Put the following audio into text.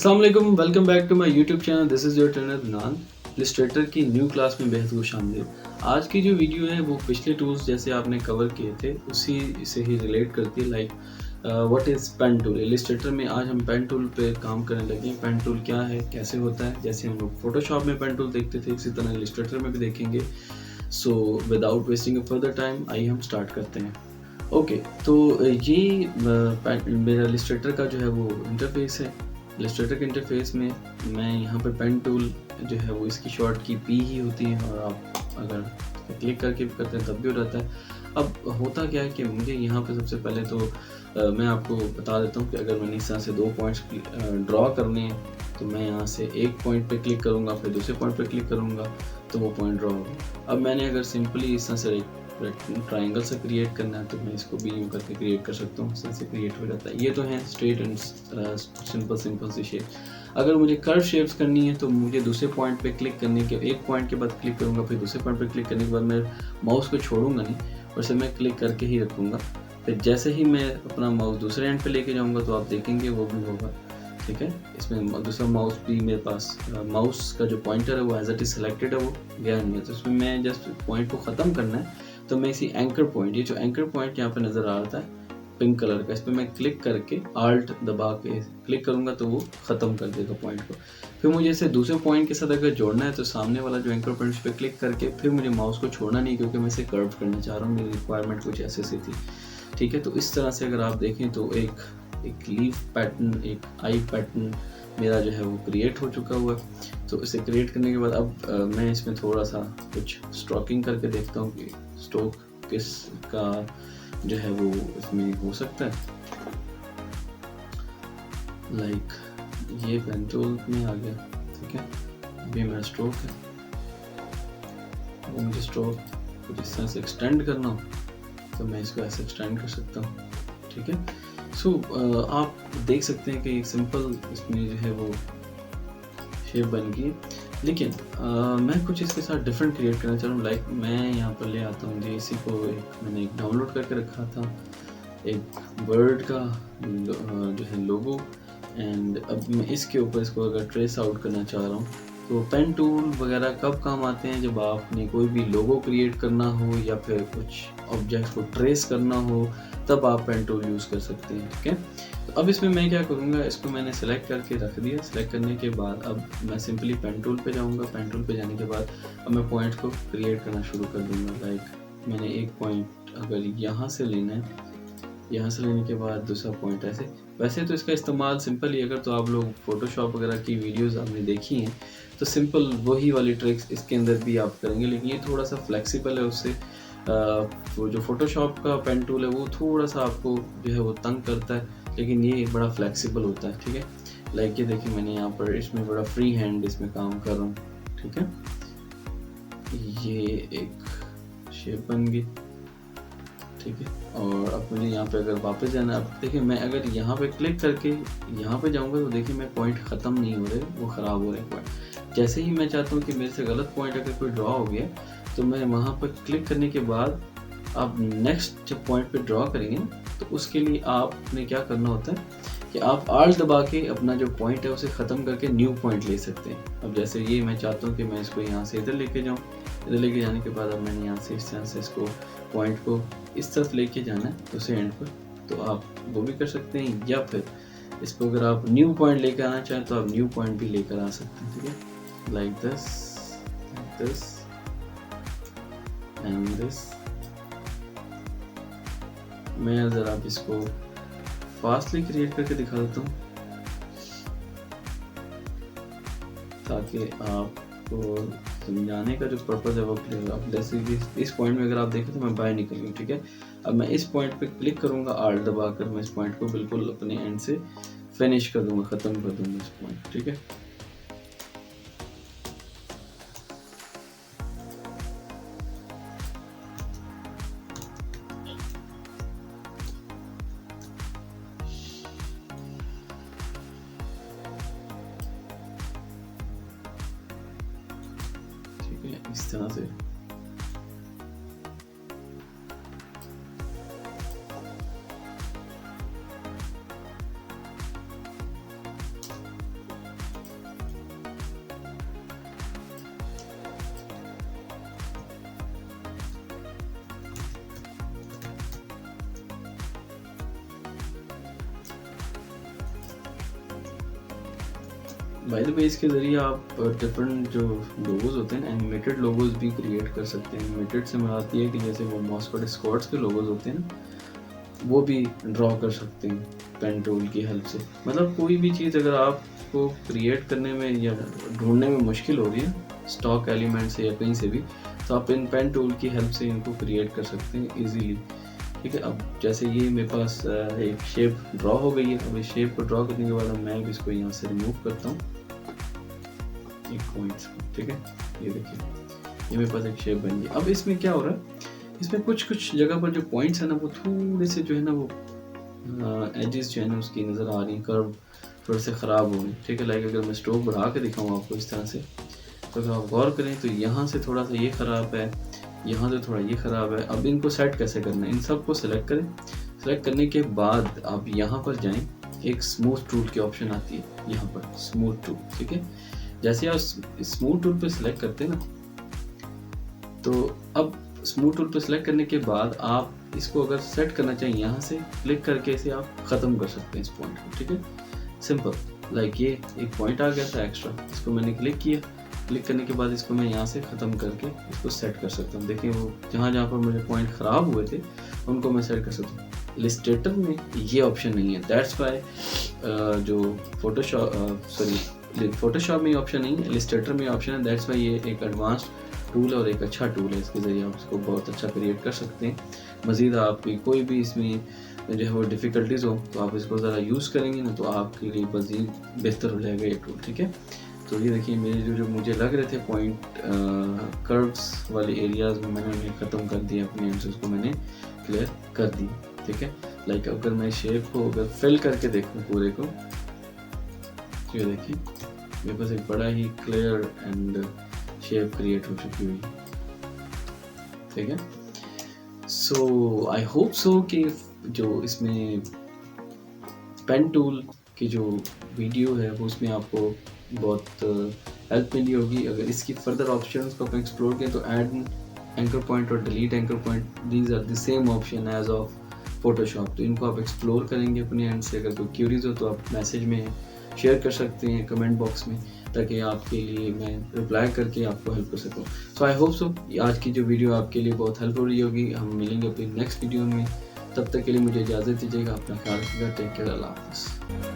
अस्सलाम वालेकुम, welcome back to my YouTube channel. This is your trainer Adnan. Illustrator की new class में बेहद खुशामदीद। आज की जो वीडियो है वो पिछले टूल्स जैसे आपने कवर किए थे उसी से ही रिलेट करती है। Like what is pen tool. Illustrator में आज हम पेन टूल पे काम करने लगे हैं। पेन टूल क्या है, कैसे होता है, जैसे हम लोग फोटोशॉप में पेन टूल देखते थे इसी तरह इलस्ट्रेटर में भी देखेंगे। So without wasting a further time आइए हम स्टार्ट करते हैं। ओके, तो ये मेरा इलस्ट्रेटर का जो है वो इंटरफेस है। इलस्ट्रेटर के इंटरफेस में मैं यहाँ पर पेन टूल जो है वो इसकी शॉर्ट की पी ही होती है, और आप अगर क्लिक करके भी करते हैं तब भी हो जाता है। अब होता क्या है कि मुझे यहाँ पे सबसे पहले तो मैं आपको बता देता हूँ कि अगर मैंने इस तरह से 2 पॉइंट्स ड्रॉ करने हैं तो मैं यहाँ से एक पॉइंट पे क्लिक करूँगा, फिर दूसरे पॉइंट पे क्लिक करूँगा तो वो पॉइंट ड्रॉ होगा। अब मैंने अगर सिंपली इस तरह से ट्राइंगल से क्रिएट करना है तो मैं इसको भी यूँ करके क्रिएट कर सकता हूँ, इस तरह से क्रिएट हो जाता है। ये तो है स्ट्रेट एंड सिंपल सी शेप। अगर मुझे कर्व शेप्स करनी है तो मुझे दूसरे पॉइंट पे क्लिक करने के एक पॉइंट के बाद क्लिक करूँगा, फिर दूसरे पॉइंट पे क्लिक करने के बाद मैं माउस को छोड़ूंगा नहीं और इसे मैं क्लिक करके ही रखूँगा। फिर जैसे ही मैं अपना माउस दूसरे एंड पे लेके जाऊँगा तो आप देखेंगे वो भी होगा। ठीक है, इसमें दूसरा माउस भी मेरे पास माउस का जो पॉइंटर है वो एज इट इज सेलेक्टेड है, वो गया नहीं है। तो इसमें मैं जस्ट पॉइंट को ख़त्म करना है तो मैं इसी एंकर पॉइंट, ये जो एंकर पॉइंट यहाँ पे नज़र आ रहा है पिंक कलर का, इस पर मैं क्लिक करके आल्ट दबा के क्लिक करूँगा तो वो ख़त्म कर देगा पॉइंट को। फिर मुझे इसे दूसरे पॉइंट के साथ अगर जोड़ना है तो सामने वाला जो एंकर पॉइंट पे क्लिक करके फिर मुझे माउस को छोड़ना नहीं, क्योंकि मैं इसे कर्व करना चाह रहा हूँ, मेरी रिक्वायरमेंट कुछ ऐसे से थी। ठीक है, तो इस तरह से अगर आप देखें तो एक लीफ पैटर्न, एक आई पैटर्न मेरा जो है वो क्रिएट हो चुका हुआ है। तो इसे क्रिएट करने के बाद अब मैं इसमें थोड़ा सा कुछ स्ट्रोकिंग करके देखता हूँ कि स्ट्रोक किस का जो है वो इसमें हो सकता है। लाइक ये पेन टूल में आ गया। ठीक है, अभी मेरा स्ट्रोक है, अगर मुझे स्ट्रोक कुछ इस तरह से एक्सटेंड करना हो तो मैं इसको ऐसे एक्सटेंड कर सकता हूँ। ठीक है, सो आप देख सकते हैं कि एक सिंपल इसमें जो है वो शेप बन गई। लेकिन मैं कुछ इसके साथ डिफरेंट क्रिएट करना चाह रहा हूँ। लाइक मैं यहाँ पर ले आता हूँ इसी को, मैंने एक डाउनलोड करके रखा था एक बर्ड का जो है लोगो, एंड अब मैं इसके ऊपर इसको अगर ट्रेस आउट करना चाह रहा हूँ तो पेन टूल वगैरह कब काम आते हैं, जब आपने कोई भी लोगो क्रिएट करना हो या फिर कुछ ऑब्जेक्ट्स को ट्रेस करना हो तब आप पेन टूल यूज़ कर सकते हैं। ठीक है, तो अब इसमें मैं क्या करूँगा, इसको मैंने सेलेक्ट करके रख दिया। सेलेक्ट करने के बाद अब मैं सिंपली पेन टूल पे जाऊँगा। पेन टूल पे जाने के बाद अब मैं पॉइंट को क्रिएट करना शुरू कर दूँगा। लाइक मैंने एक पॉइंट अगर यहाँ से लेना है, यहाँ से लेने के बाद दूसरा पॉइंट ऐसे। वैसे तो इसका इस्तेमाल सिंपल ही, अगर तो आप लोग फोटोशॉप वगैरह की वीडियोस आपने देखी हैं तो सिंपल वही वाली ट्रिक्स इसके अंदर भी आप करेंगे, लेकिन ये थोड़ा सा फ्लेक्सिबल है उससे। वो जो फोटोशॉप का पेन टूल है वो थोड़ा सा आपको जो है वो तंग करता है, लेकिन ये बड़ा फ्लेक्सिबल होता है। ठीक है, लाइक ये देखिए मैंने यहाँ पर इसमें बड़ा फ्री हैंड इसमें काम कर रहा हूँ। ठीक है, ये एक शेप बन गई। ठीक है, और अब मुझे यहाँ पे अगर वापस जाना है, अब देखिए मैं अगर यहाँ पे क्लिक करके यहाँ पे जाऊँगा तो देखिए मैं पॉइंट ख़त्म नहीं हो रहे, वो ख़राब हो रहे हैं पॉइंट। जैसे ही मैं चाहता हूँ कि मेरे से गलत पॉइंट अगर कोई ड्रॉ हो गया तो मैं वहाँ पर क्लिक करने के बाद आप नेक्स्ट जब पॉइंट पे ड्रॉ करेंगे तो उसके लिए आपने क्या करना होता है कि आप आल्ट दबा के अपना जो पॉइंट है उसे ख़त्म करके न्यू पॉइंट ले सकते हैं। अब जैसे ये मैं चाहता हूँ कि मैं इसको यहाँ से इधर लेके जाऊँ, इधर लेके जाने के बाद अब मैंने यहाँ से इस तरह से इसको पॉइंट को इस तरफ लेके जाना है दूसरे एंड पर, तो आप वो भी कर सकते हैं। या फिर इसको अगर आप न्यू पॉइंट लेकर आना चाहें तो आप न्यू पॉइंट भी लेकर आ सकते हैं। ठीक है, लाइक दिस एंड दिस। मैं ज़रा आप इसको फास्टली क्रिएट करके दिखा देता हूँ ताकि आपको समझाने का जो पर्पज़ है वो क्लियर हो। अब जैसे कि इस पॉइंट में अगर आप देखें तो मैं बाहर निकल गई। ठीक है, अब मैं इस पॉइंट पे क्लिक करूँगा, आल्ट दबा कर मैं इस पॉइंट को बिल्कुल अपने एंड से फिनिश कर दूँगा, ख़त्म कर दूँगा इस पॉइंट। ठीक है, ठीक है, इस तरह से। बाय द वे इसके ज़रिए आप डिफरेंट जो लोगोज़ होते हैं एनिमेटेड लोगोज़ भी क्रिएट कर सकते हैं। एनिमेटेड से मुराद ये है कि जैसे वो मॉस्कोट स्क्वाड्स के लोगोज़ होते हैं ना, वो भी ड्रॉ कर सकते हैं पेन टूल की हेल्प से। मतलब कोई भी चीज़ अगर आपको क्रिएट करने में या ढूंढने में मुश्किल हो रही है स्टॉक एलिमेंट से या कहीं से भी, तो आप इन पेन टूल की हेल्प से इनको क्रिएट कर सकते हैं ईजीली। ठीक है, अब जैसे ये मेरे पास एक शेप ड्रॉ हो गई है। अब इस शेप को ड्रॉ करने के बाद मैं भी इसको यहाँ से रिमूव करता हूँ एक पॉइंट्स को। ठीक है, ये देखिए ये मेरे पास एक शेप बन गई। अब इसमें क्या हो रहा है, इसमें कुछ जगह पर जो पॉइंट्स है ना वो थोड़े से जो है ना वो एजेस जो है ना उसकी नज़र आ रही है, कर्व थोड़े से ख़राब हो रही है। ठीक है, लाइक अगर मैं स्ट्रोक बढ़ा के दिखाऊँ आपको इस तरह से, तो अगर आप गौर करें तो यहाँ से थोड़ा सा ये ख़राब है, यहाँ से थोड़ा ये ख़राब है। अब इनको सेट कैसे करना है, इन सब को सेलेक्ट करें। सेलेक्ट करने के बाद आप यहाँ पर जाएं, एक स्मूथ टूल की ऑप्शन आती है यहाँ पर, स्मूथ टूल। ठीक है, जैसे आप स्मूथ टूल पे सिलेक्ट करते हैं ना, तो अब स्मूथ टूल पे सिलेक्ट करने के बाद आप इसको अगर सेट करना चाहिए, यहाँ से क्लिक करके इसे आप ख़त्म कर सकते हैं इस पॉइंट को। ठीक है, सिंपल, लाइक ये एक पॉइंट आ गया था एक्स्ट्रा, इसको मैंने क्लिक किया। क्लिक करने के बाद इसको मैं यहाँ से ख़त्म करके इसको सेट कर सकता हूँ। देखिए वो जहाँ पर मुझे पॉइंट ख़राब हुए थे उनको मैं सेट कर सकता हूँ। इलस्ट्रेटर में ये ऑप्शन नहीं है, दैट्स वाई जो फोटोशॉप में ऑप्शन नहीं है, इलस्ट्रेटर में ऑप्शन है। दैट्स वाई ये एक एडवांस्ड टूल है और एक अच्छा टूल है, इसके ज़रिए आप इसको बहुत अच्छा क्रिएट कर सकते हैं। मज़ीद आपकी कोई भी इसमें जो है वो डिफ़िकल्टीज़ हो तो आप इसको ज़रा यूज़ करेंगे ना तो आपके लिए मज़ीद बेहतर हो जाएगा ये टूल। ठीक है, तो ये देखिए मेरे जो मुझे लग रहे थे पॉइंट कर्व्स वाले एरियाज़ में मैंने उन्हें ख़त्म कर दिया, अपने आंसर्स को मैंने क्लियर कर दिया। ठीक है, लाइक अगर मैं शेप को अगर फिल करके देखूँ पूरे को, ये देखिए मेरे पास एक बड़ा ही क्लियर एंड शेप क्रिएट हो चुकी हुई है। ठीक है, सो आई होप सो कि जो इसमें पेन टूल की जो वीडियो है वो उसमें आपको बहुत हेल्प मिली होगी। अगर इसकी फर्दर ऑप्शंस को आप एक्सप्लोर करें तो ऐड एंकर पॉइंट और delete anchor point, these are the same option as of Photoshop. तो इनको आप एक्सप्लोर करेंगे अपने एंड से। अगर कोई क्यूरीज हो तो आप मैसेज में शेयर कर सकते हैं कमेंट बॉक्स में, ताकि आपके लिए मैं रिप्लाई करके आपको हेल्प कर सकूँ। सो आई होप सो आज की जो वीडियो आपके लिए बहुत हेल्प हो रही होगी। हम मिलेंगे अपनी नेक्स्ट वीडियो में, तब तक के लिए मुझे इजाज़त दीजिएगा। अपना ख्याल रखिएगा। टेक केयर, अल्लाह हाफ़िज़।